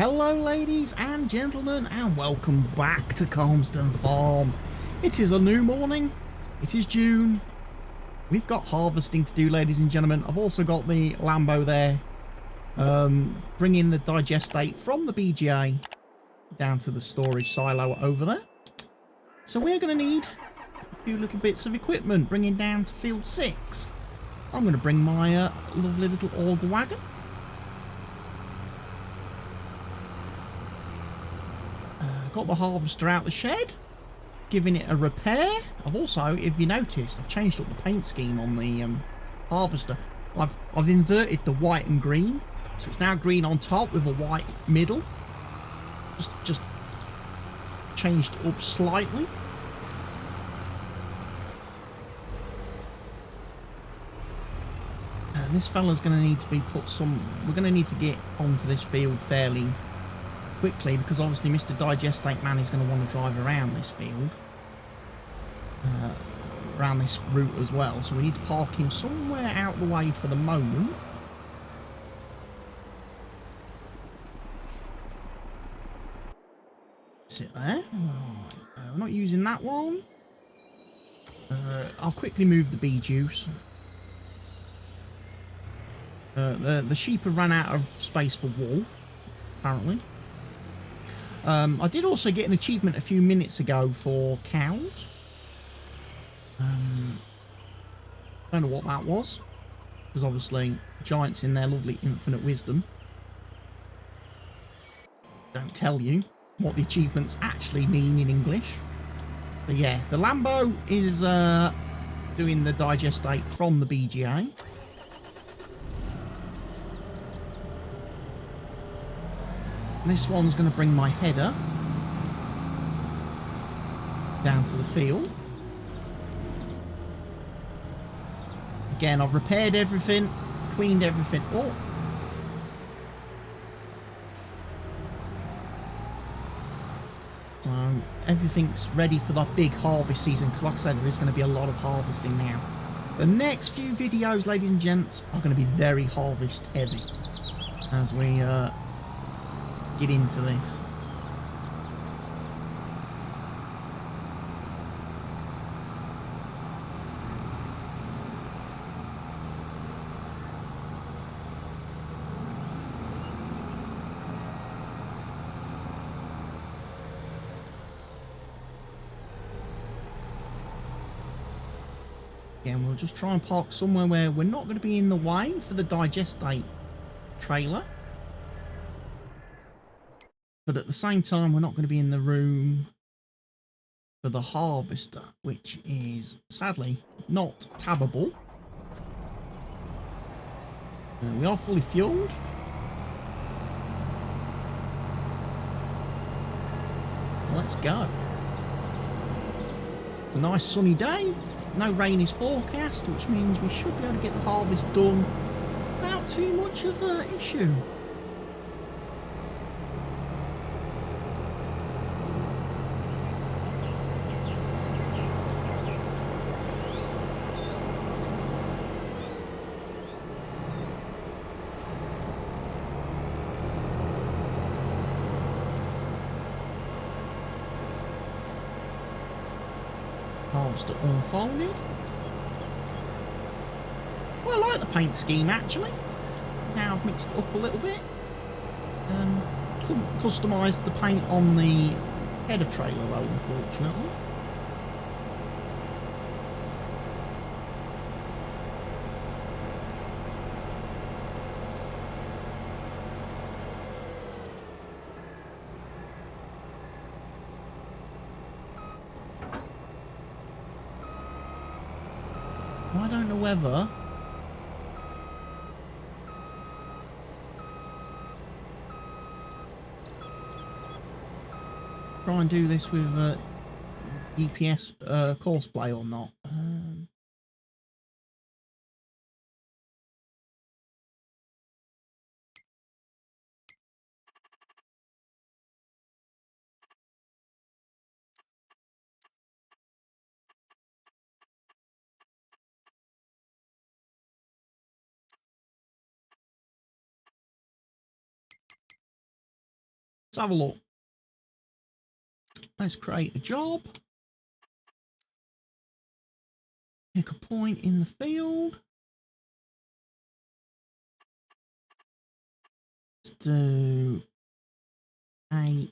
Hello ladies and gentlemen, and welcome back to Calmsden Farm. It is a new morning, it is June, we've got harvesting to do, ladies and gentlemen. I've also got the Lambo there, bringing the digestate from the BGA down to the storage silo over there. So we're going to need a few little bits of equipment, bringing down to field 6. I'm going to bring my lovely little auger wagon. Got the harvester out the shed, giving it a repair. I've also, if you noticed, I've changed up the paint scheme on the harvester. I've inverted the white and green, so it's now green on top with a white middle. Just changed it up slightly. And this fella's going to need to be put some. We're going to need to get onto this field fairly quickly, because obviously Mr. Digestate Man is going to want to drive around this field, around this route as well, so we need to park him somewhere out the way for the moment. Sit there. We're not using that one. I'll quickly move the bee juice. The sheep have run out of space for wool, apparently. I did also get an achievement a few minutes ago for cows. Don't know what that was, because obviously giants in their lovely infinite wisdom don't tell you what the achievements actually mean in English. But yeah, the Lambo is doing the digestate from the BGA. This one's going to bring my header down to the field. Again, I've repaired everything, cleaned everything up. So everything's ready for the big harvest season, because like I said, there is going to be a lot of harvesting now. The next few videos, ladies and gents, are going to be very harvest heavy as we get into this. Again, we'll just try and park somewhere where we're not going to be in the way for the digestate trailer. But at the same time, we're not going to be in the room for the harvester, which is sadly not tabbable. We are fully fueled. Let's go. A nice sunny day. No rain is forecast, which means we should be able to get the harvest done without too much of an issue. Harvester unfolded. Well, I like the paint scheme actually. Now I've mixed it up a little bit. Couldn't customise the paint on the header trailer though, unfortunately. I don't know whether try and do this with EPS courseplay or not. Let's have a look. Let's create a job. Pick a point in the field. Let's do 8,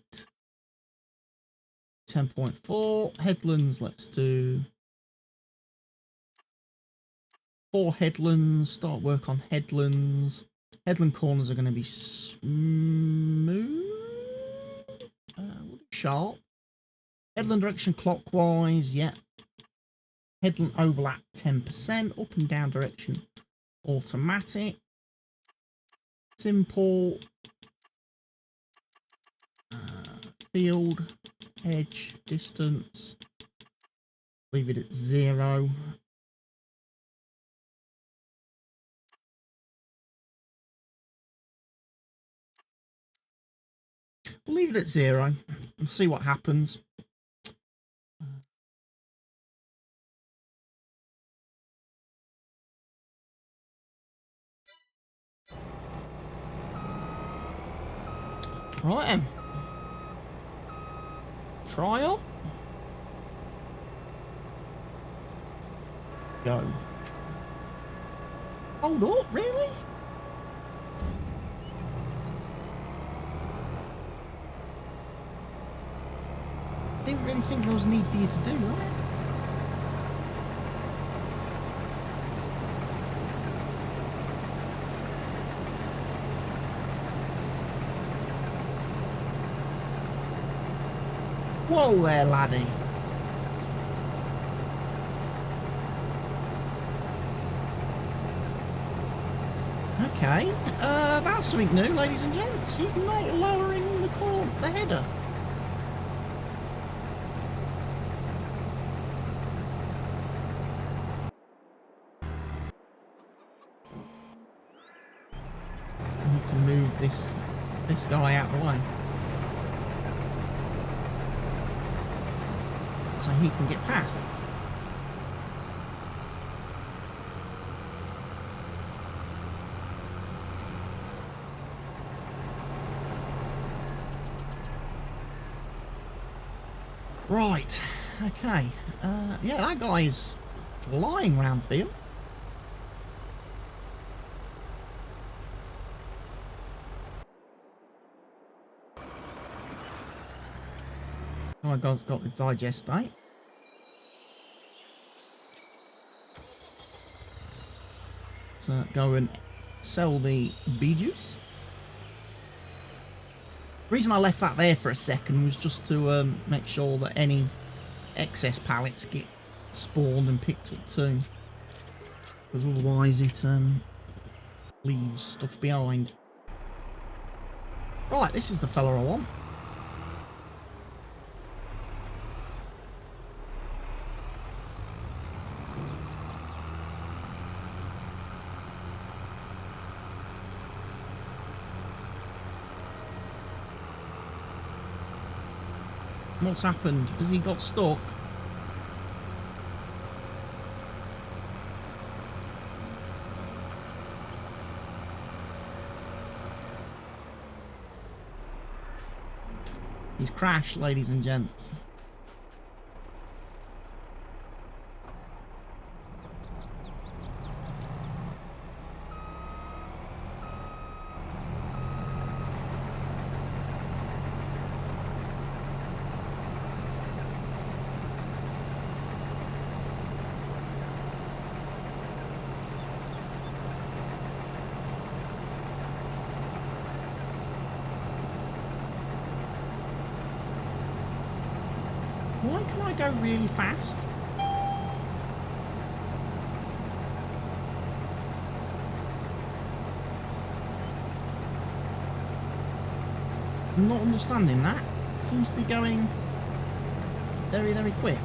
10.4. Headlands, let's do 4 headlands. Start work on headlands. Headland corners are going to be smooth. Sharp. Headland direction clockwise, yeah. Headland overlap 10%. Up and down direction automatic. Simple. Field, edge, distance. Leave it at 0. We'll leave it at 0 and see what happens. Right then. Trial. Go. Hold up, really? Didn't really think there was a need for you to do that. Whoa there, laddie. Okay, that's something new, ladies and gents. He's not lowering the header. I need to move this guy out of the way so he can get past. Right, okay. Yeah, that guy's flying round field. Oh, God's got the digestate. So go and sell the bee juice. The reason I left that there for a second was just to make sure that any excess pallets get spawned and picked up too, because otherwise it leaves stuff behind. Right, this is the fella I want. What's happened? Has he got stuck? He's crashed, ladies and gents. Why can I go really fast? I'm not understanding that. It seems to be going very, very quick.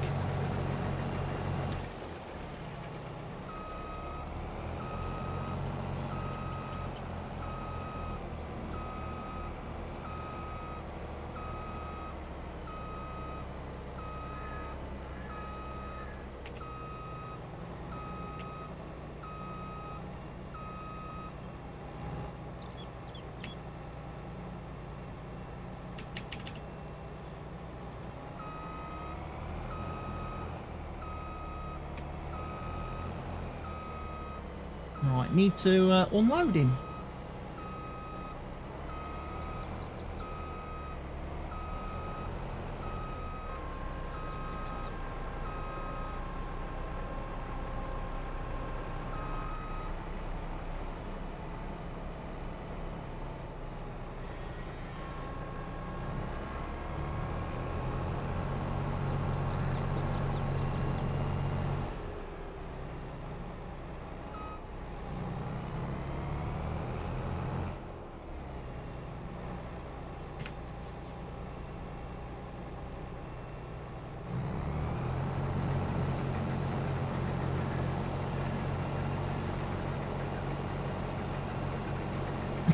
Right, need to unload him.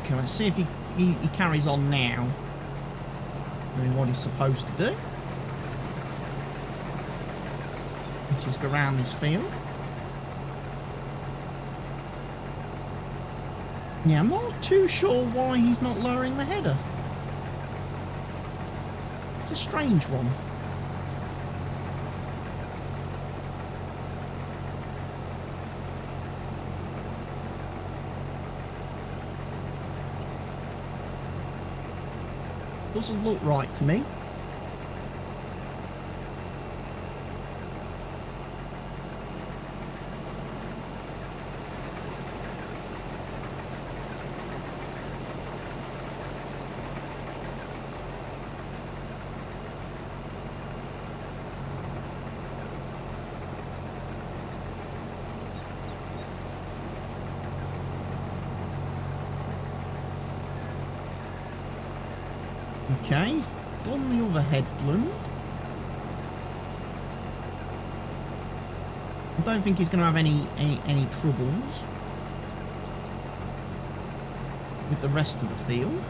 Okay, let's see if he carries on now doing what he's supposed to do, which is go around this field. Yeah, I'm not too sure why he's not lowering the header. It's a strange one. Doesn't look right to me. Okay, he's done the other headland. I don't think he's going to have any troubles with the rest of the field.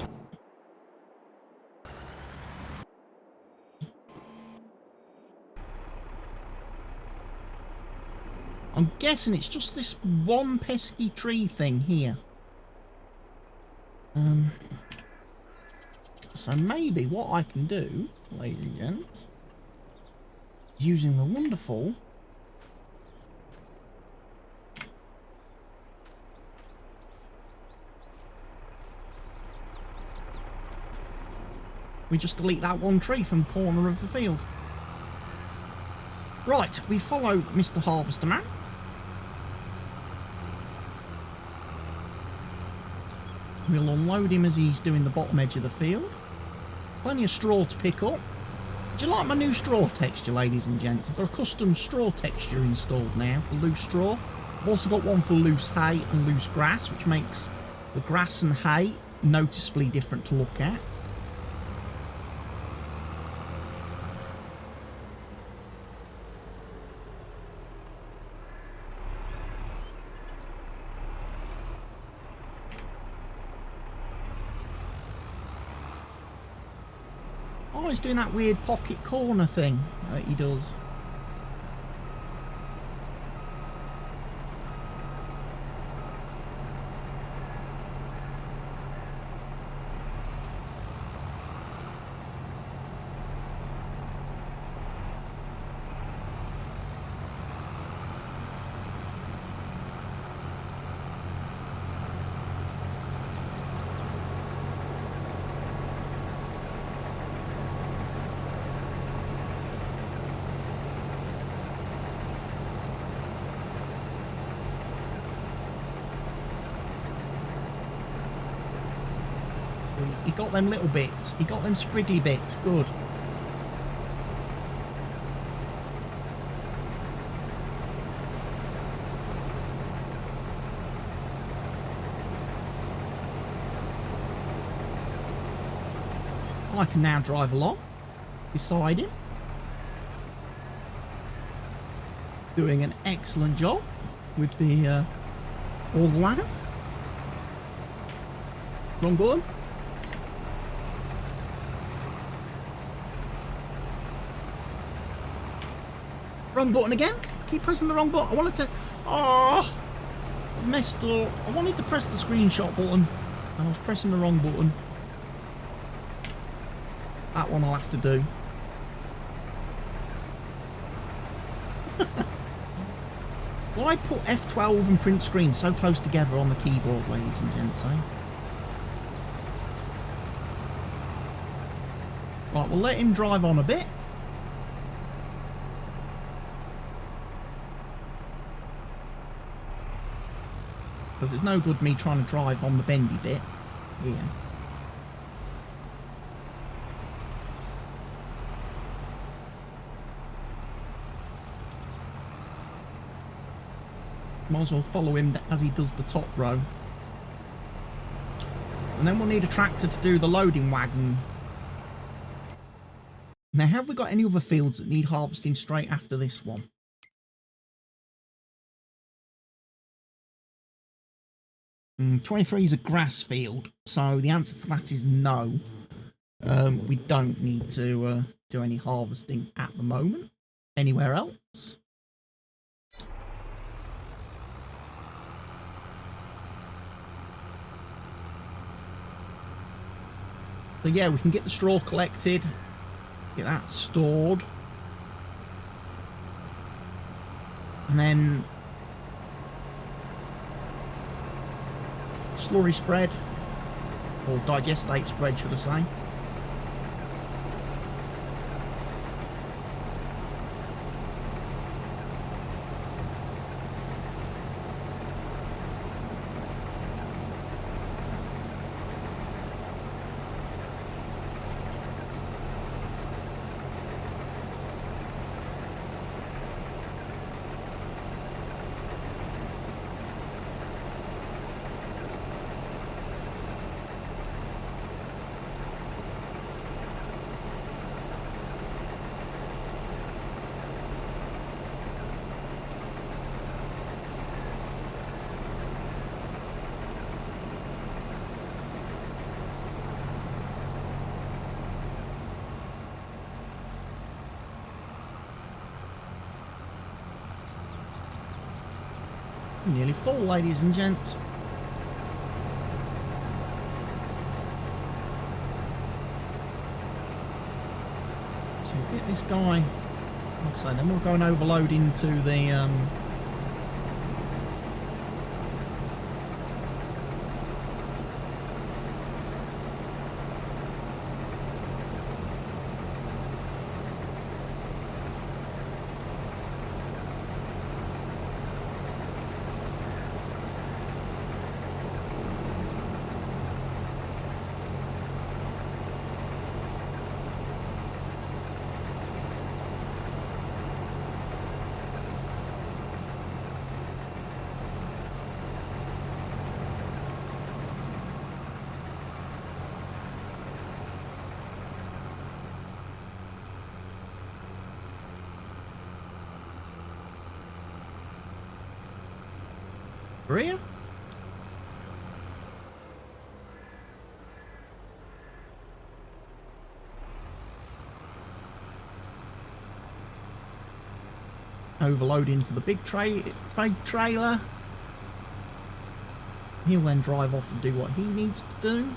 I'm guessing it's just this one pesky tree thing here. So maybe what I can do, ladies and gents, is using the wonderful we just delete that one tree from the corner of the field. Right, we follow Mr. Harvester Man. We'll unload him as he's doing the bottom edge of the field. Plenty of straw to pick up. Do you like my new straw texture, ladies and gents? I've got a custom straw texture installed now for loose straw. I've also got one for loose hay and loose grass, which makes the grass and hay noticeably different to look at. Oh, he's doing that weird pocket corner thing that he does. He got them little bits. He got them spriggly bits. Good. I can now drive along beside him. Doing an excellent job with the all the ladder. Wrong button. Wrong button again. Keep pressing the wrong button. I wanted to... Oh! I messed up. I wanted to press the screenshot button, and I was pressing the wrong button. That one I'll have to do. Why put F12 and print screen so close together on the keyboard, ladies and gents, eh? Right, we'll let him drive on a bit. Because it's no good me trying to drive on the bendy bit here. Might as well follow him as he does the top row. And then we'll need a tractor to do the loading wagon. Now, have we got any other fields that need harvesting straight after this one? Mm, 23 is a grass field, so the answer to that is no. We don't need to do any harvesting at the moment. Anywhere else? So yeah, we can get the straw collected, get that stored, and then slurry spread, or digestate spread should I say. Nearly full, ladies and gents. So we'll get this guy, like I say, then we'll go and overload into the rear. Overload into the big trailer. He'll then drive off and do what he needs to do.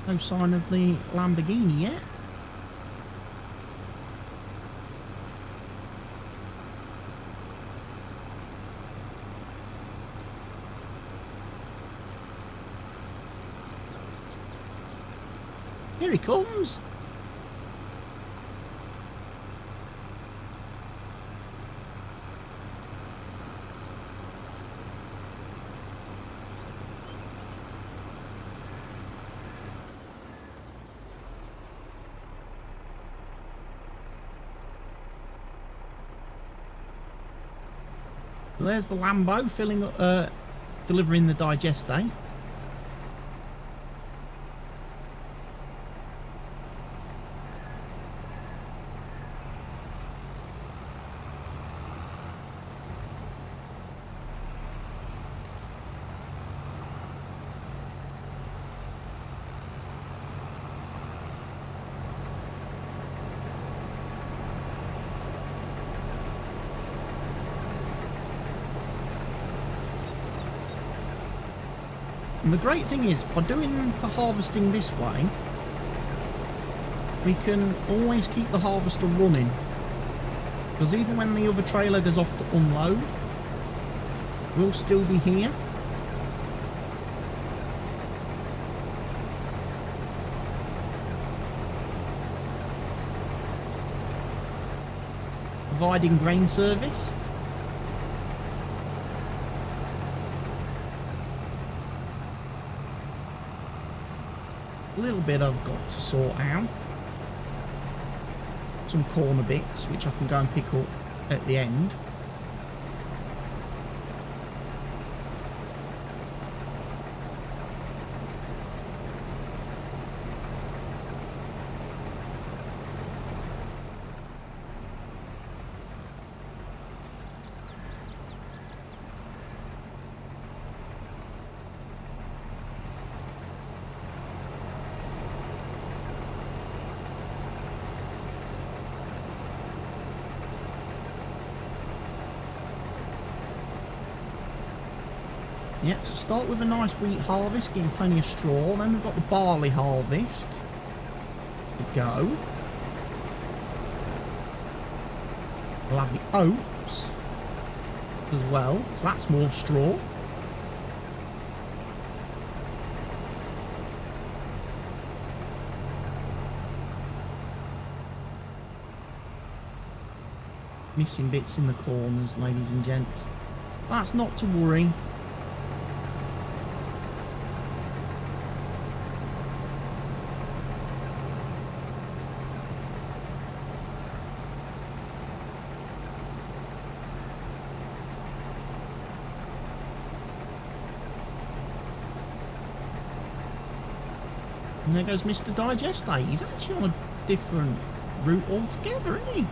No sign of the Lamborghini yet. Here he comes. There's the Lambo delivering the digestate. And the great thing is, by doing the harvesting this way, we can always keep the harvester running. Because even when the other trailer goes off to unload, we'll still be here. Providing grain service. A little bit I've got to sort out. Some corner bits which I can go and pick up at the end. Yeah, so start with a nice wheat harvest, getting plenty of straw. Then we've got the barley harvest to go. We'll have the oats as well, so that's more straw. Missing bits in the corners, ladies and gents. That's not to worry. And there goes Mr. Digestate. He's actually on a different route altogether, isn't he?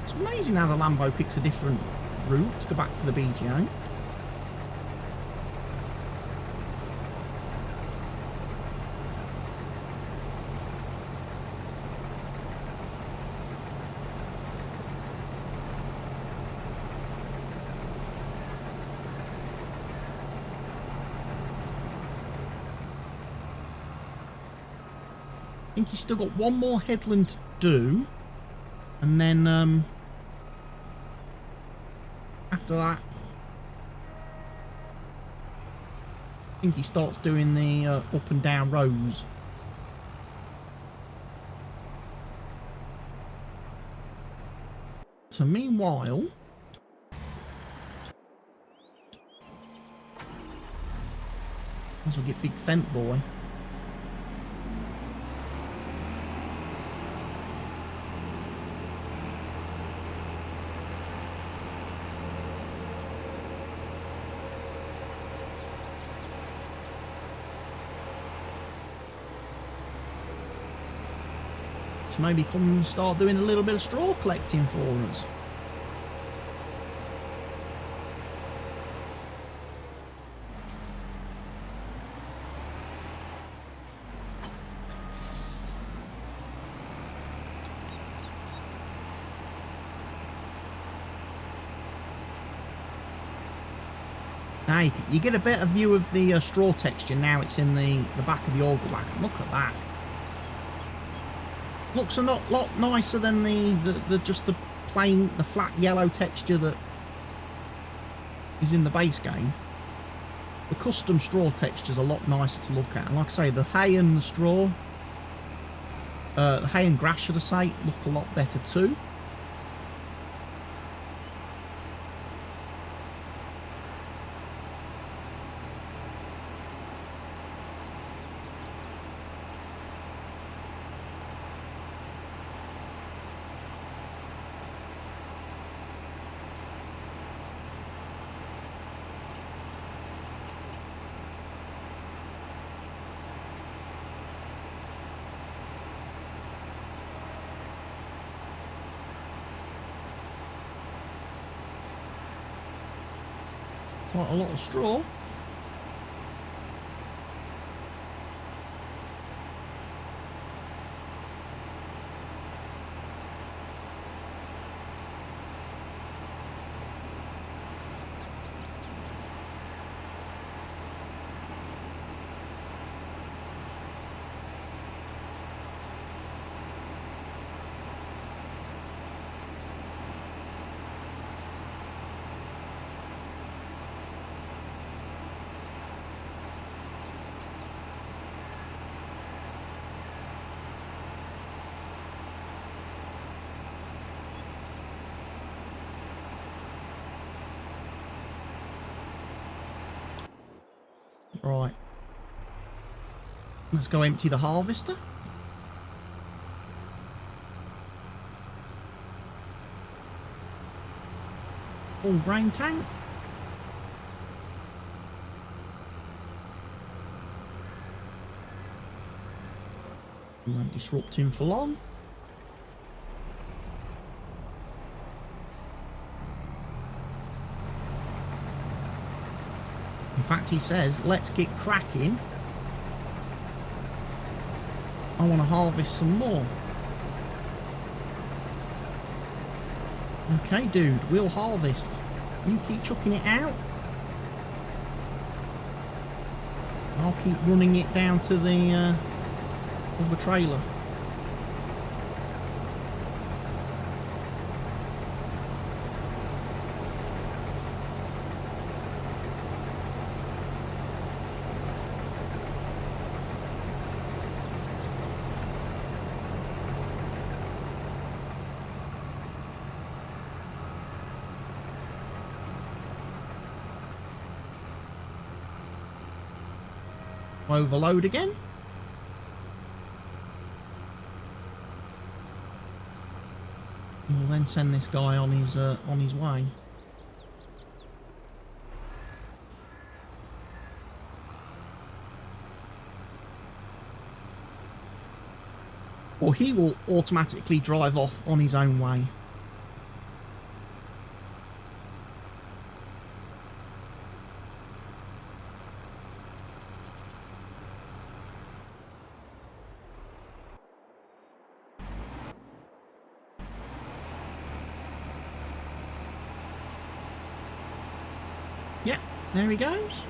It's amazing how the Lambo picks a different route to go back to the BGA. I think he's still got one more headland to do, and then after that I think he starts doing the up and down rows. So meanwhile, as we get Big Fent Boy. To maybe come and start doing a little bit of straw collecting for us. Now you get a better view of the straw texture now it's in the back of the auger wagon. Look at that. Looks a lot nicer than the just the plain, the flat yellow texture that is in the base game. The custom straw texture is a lot nicer to look at. And like I say, the hay and the straw, the hay and grass, should I say, look a lot better too. Quite a lot of straw. Right. Let's go empty the harvester. Full grain tank. We won't disrupt him for long. In fact, he says, let's get cracking. I want to harvest some more. Okay, dude, we'll harvest. You keep chucking it out. I'll keep running it down to the other trailer. Overload again. We'll then send this guy on his way. Or he will automatically drive off on his own way. Yep, there he goes.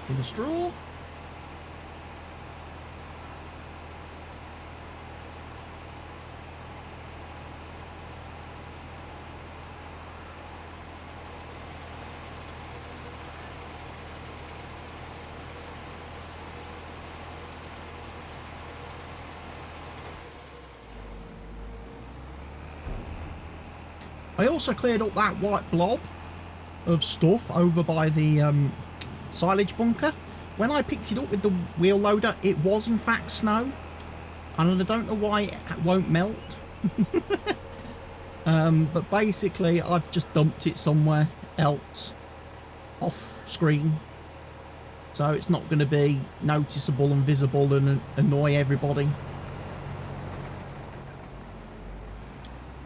In the straw. I also cleared up that white blob of stuff over by the silage bunker. When I picked it up with the wheel loader, it was in fact snow, and I don't know why it won't melt. But basically I've just dumped it somewhere else off screen, so it's not going to be noticeable and visible and annoy everybody.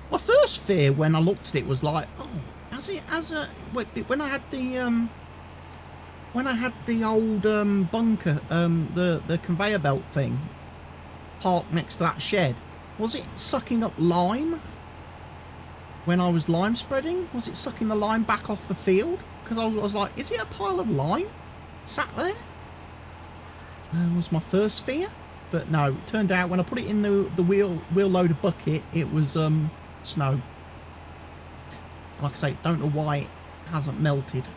My first fear when I looked at it was like, oh, when I had the old bunker, the conveyor belt thing parked next to that shed, was it sucking up lime when I was lime spreading? Was it sucking the lime back off the field? Because I was like, is it a pile of lime sat there? Was my first fear. But no, it turned out when I put it in the wheel loader bucket, it was snow. Like I say, don't know why it hasn't melted,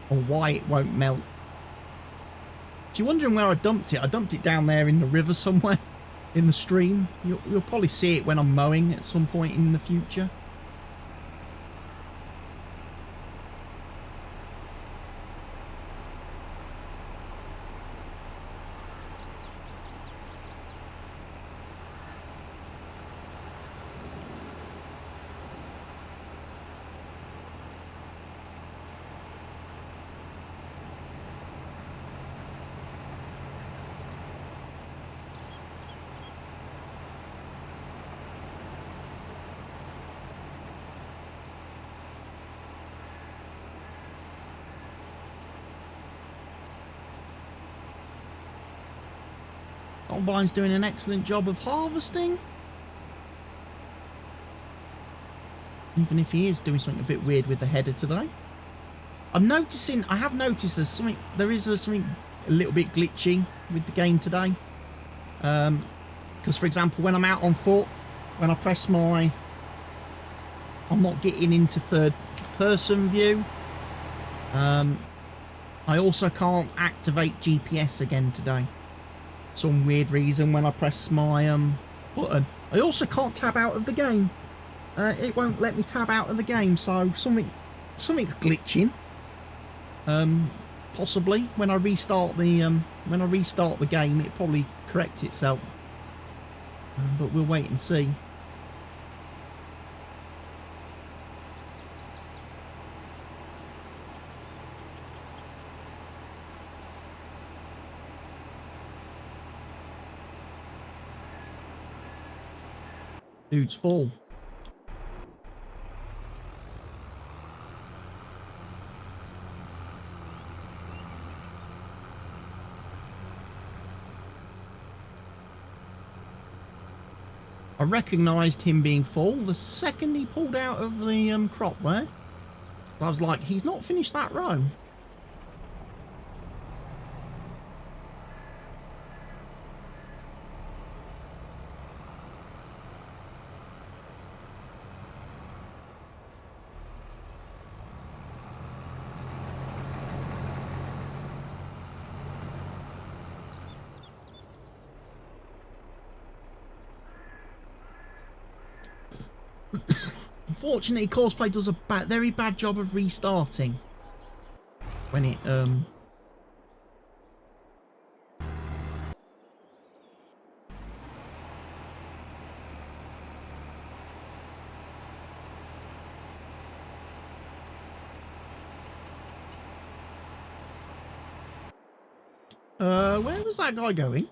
or why it won't melt. If you're wondering where I dumped it down there in the river somewhere, in the stream. You'll probably see it when I'm mowing at some point in the future. Combine's doing an excellent job of harvesting. Even if he is doing something a bit weird with the header today. I have noticed there is something a little bit glitchy with the game today. Because for example, when I'm out on foot, when I press I'm not getting into third person view. I also can't activate GPS again today. Some weird reason when I press my button. I also can't tab out of the game. It won't let me tab out of the game, so something's glitching. Possibly when I restart the game, it probably corrects itself. But we'll wait and see. Dude's full. I recognised him being full the second he pulled out of the crop there. I was like, he's not finished that row. Unfortunately, Courseplay does a very bad job of restarting when it where was that guy going?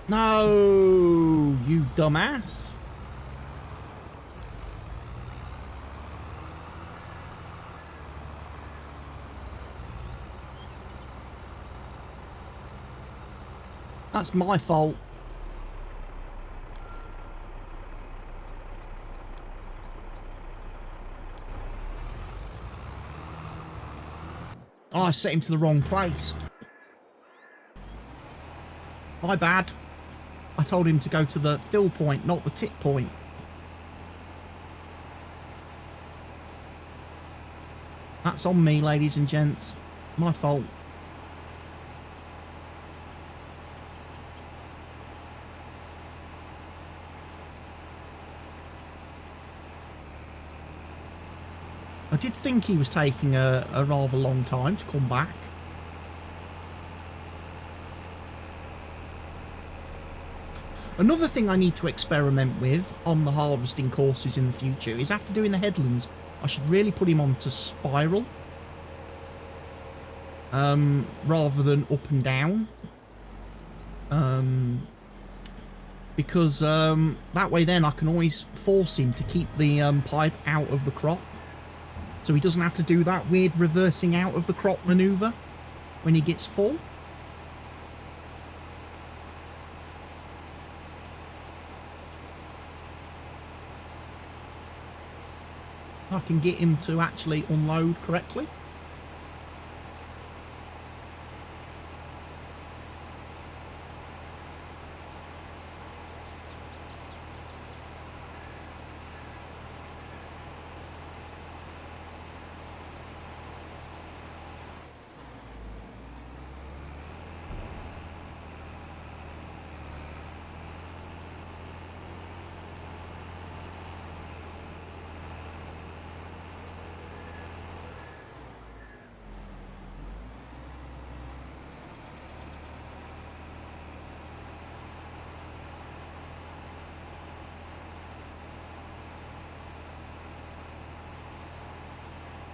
No, you dumbass. That's my fault. Oh, I set him to the wrong place. My bad. I told him to go to the fill point, not the tip point. That's on me, ladies and gents. My fault. I did think he was taking a rather long time to come back. Another thing I need to experiment with on the harvesting courses in the future is after doing the headlands, I should really put him onto spiral. Rather than up and down. Because that way then I can always force him to keep the pipe out of the crop. So he doesn't have to do that weird reversing out of the crop maneuver when he gets full. I can get him to actually unload correctly.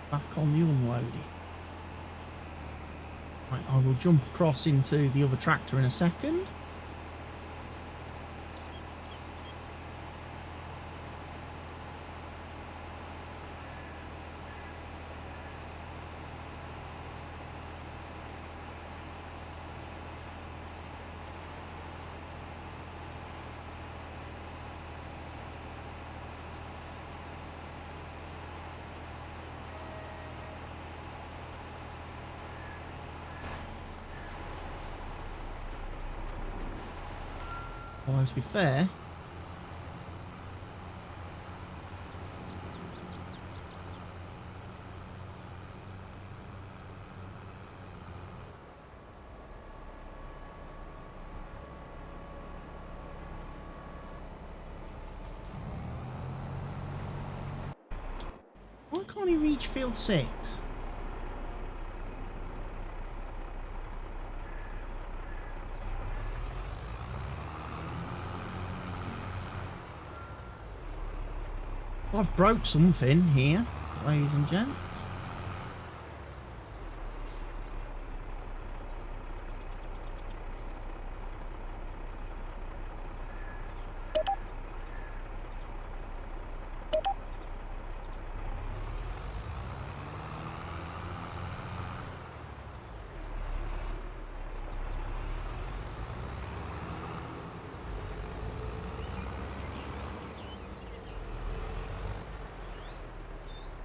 Back on the unloading. Right, I will jump across into the other tractor in a second. Although, to be fair, why can't he reach field 6? I've broke something here, ladies and gents.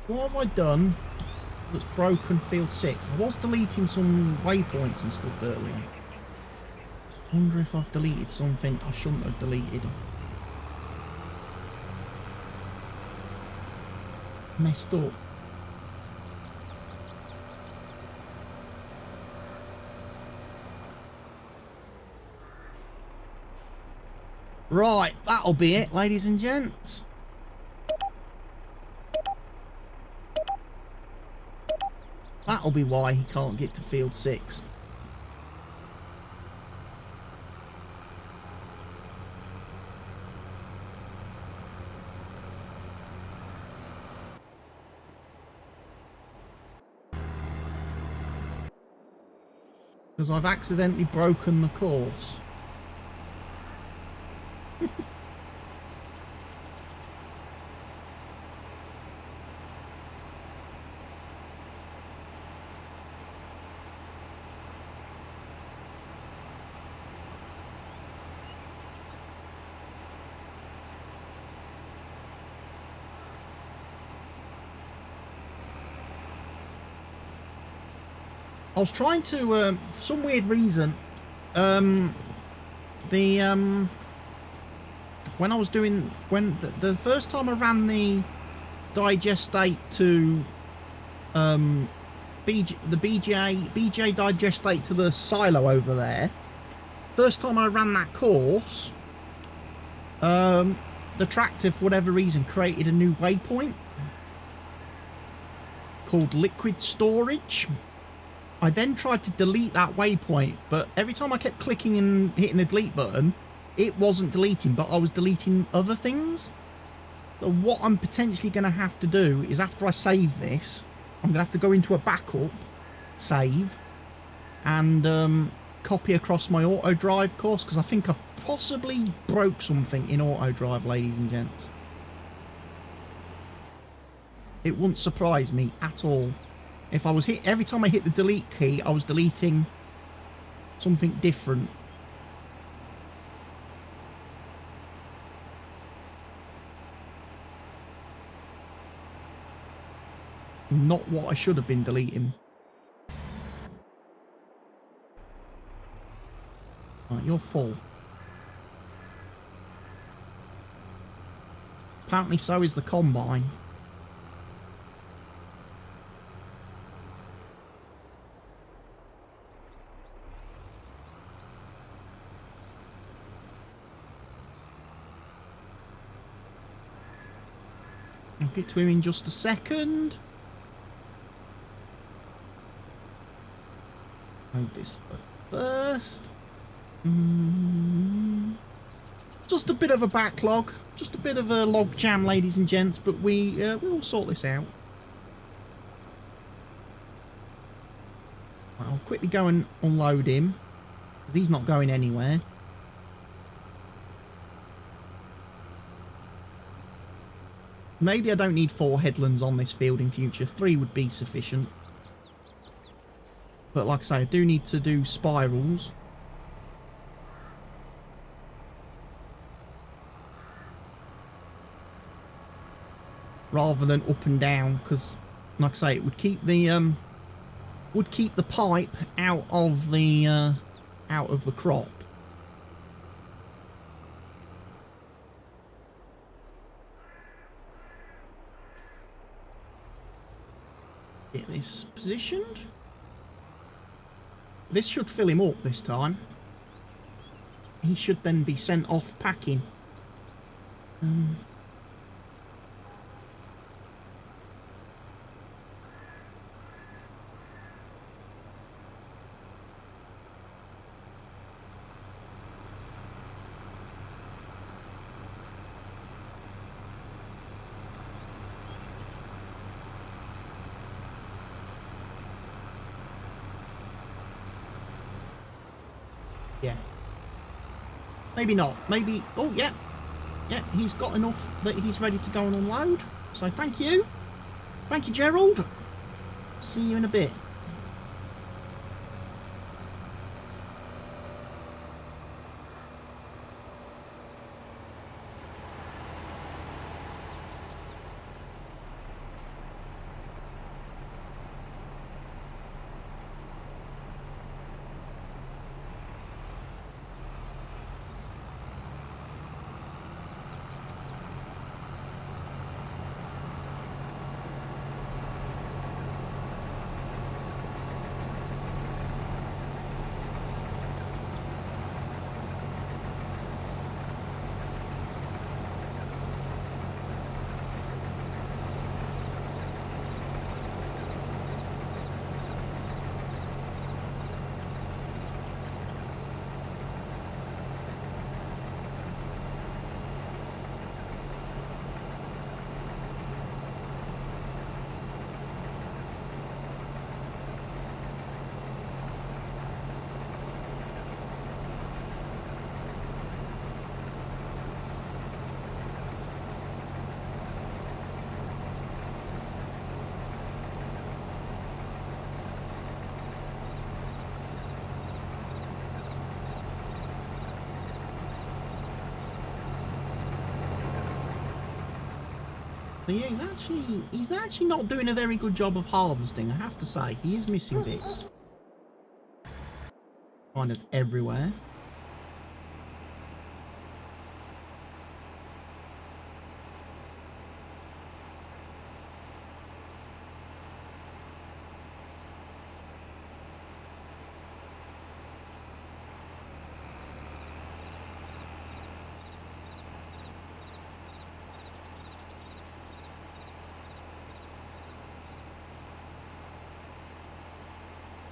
What have I done that's broken field 6? I was deleting some waypoints and stuff earlier. Wonder if I've deleted something I shouldn't have deleted. Messed up. Right, that'll be it, ladies and gents. That'll be why he can't get to field 6. Because I've accidentally broken the course. I was trying to, for some weird reason, when I was doing, the first time I ran the digestate to, the BJ digestate to the silo over there, first time I ran that course, the tractor, for whatever reason, created a new waypoint called liquid storage. I then tried to delete that waypoint, but every time I kept clicking and hitting the delete button, it wasn't deleting, but I was deleting other things. So what I'm potentially going to have to do is, after I save this, I'm going to have to go into a backup, save, and copy across my auto drive course, because I think I've possibly broke something in auto drive, ladies and gents. It wouldn't surprise me at all. If I was every time I hit the delete key, I was deleting something different. Not what I should have been deleting. Right, you're full. Apparently so is the combine. I'll get to him in just a second. Hold this first. Just a bit of a backlog. Just a bit of a log jam, ladies and gents, but we'll sort this out. I'll quickly go and unload him. He's not going anywhere. Maybe I don't need 4 headlands on this field in future. 3 would be sufficient. But like I say, I do need to do spirals. Rather than up and down, because like I say, it would keep the pipe out of the crop. Get this positioned. This should fill him up this time. He should then be sent off packing. Yeah. Maybe not. Maybe... Oh, yeah. Yeah, he's got enough that he's ready to go and unload. So thank you. Thank you, Gerald. See you in a bit. So yeah, he's actually not doing a very good job of harvesting, I have to say. He is missing bits. Kind of everywhere.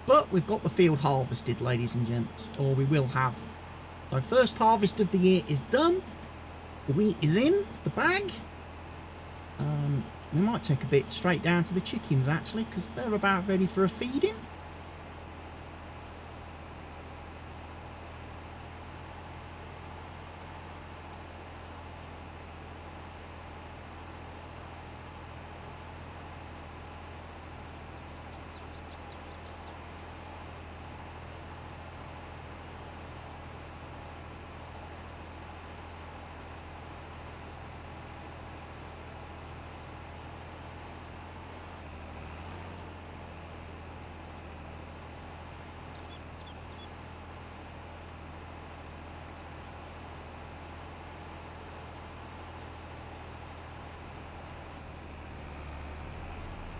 But we've got the field harvested, ladies and gents, or we will have. So first harvest of the year is done. The wheat is in the bag. We might take a bit straight down to the chickens, actually, because they're about ready for a feeding.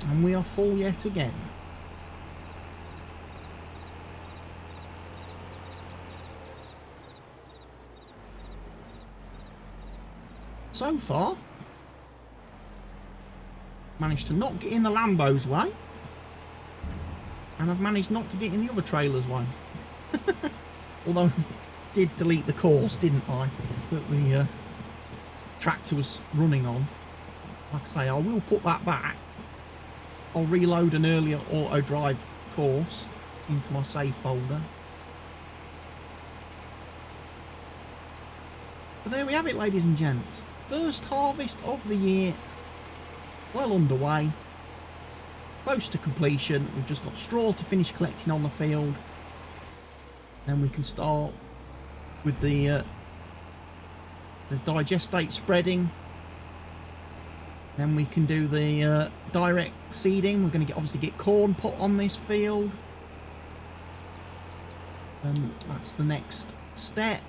And we are full yet again. So far, managed to not get in the Lambo's way, and I've managed not to get in the other trailer's way. Although I did delete the course, didn't I, that the tractor was running on. Like I say, I will put that back. I'll reload an earlier auto drive course into my save folder. But there we have it, ladies and gents. First harvest of the year, well underway, close to completion. We've just got straw to finish collecting on the field. Then we can start with the digestate spreading. Then we can do the direct seeding. We're going to obviously get corn put on this field. That's the next step.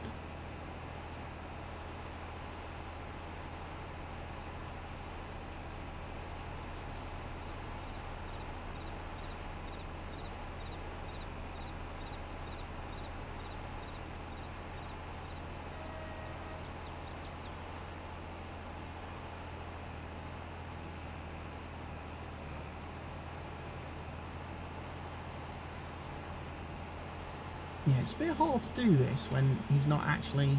Yeah, it's a bit hard to do this when he's not actually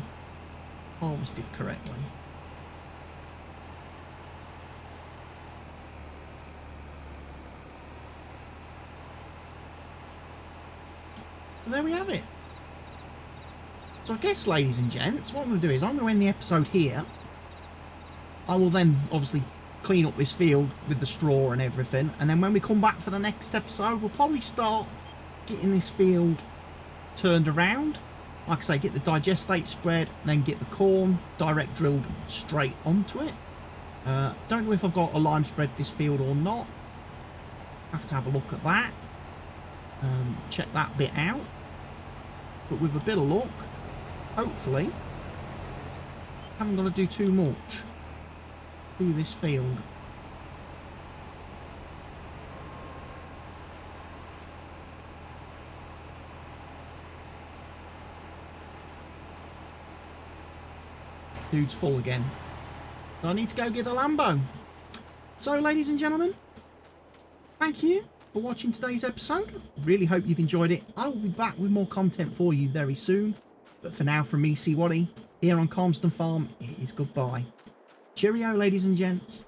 harvested correctly. But there we have it. So I guess, ladies and gents, what I'm going to do is I'm going to end the episode here. I will then obviously clean up this field with the straw and everything, and then when we come back for the next episode, we'll probably start getting this field turned around. Like I say, get the digestate spread, then get the corn direct drilled straight onto it. Don't know if I've got a lime spread this field or not. Have to have a look at that. Check that bit out. But with a bit of luck, hopefully, haven't got to do too much to this field. Dude's full again. So I need to go get the Lambo. So, ladies and gentlemen, thank you for watching today's episode. Really hope you've enjoyed it. I will be back with more content for you very soon. But for now, from me, CWATTY, here on Calmsden Farm, it is goodbye. Cheerio, ladies and gents.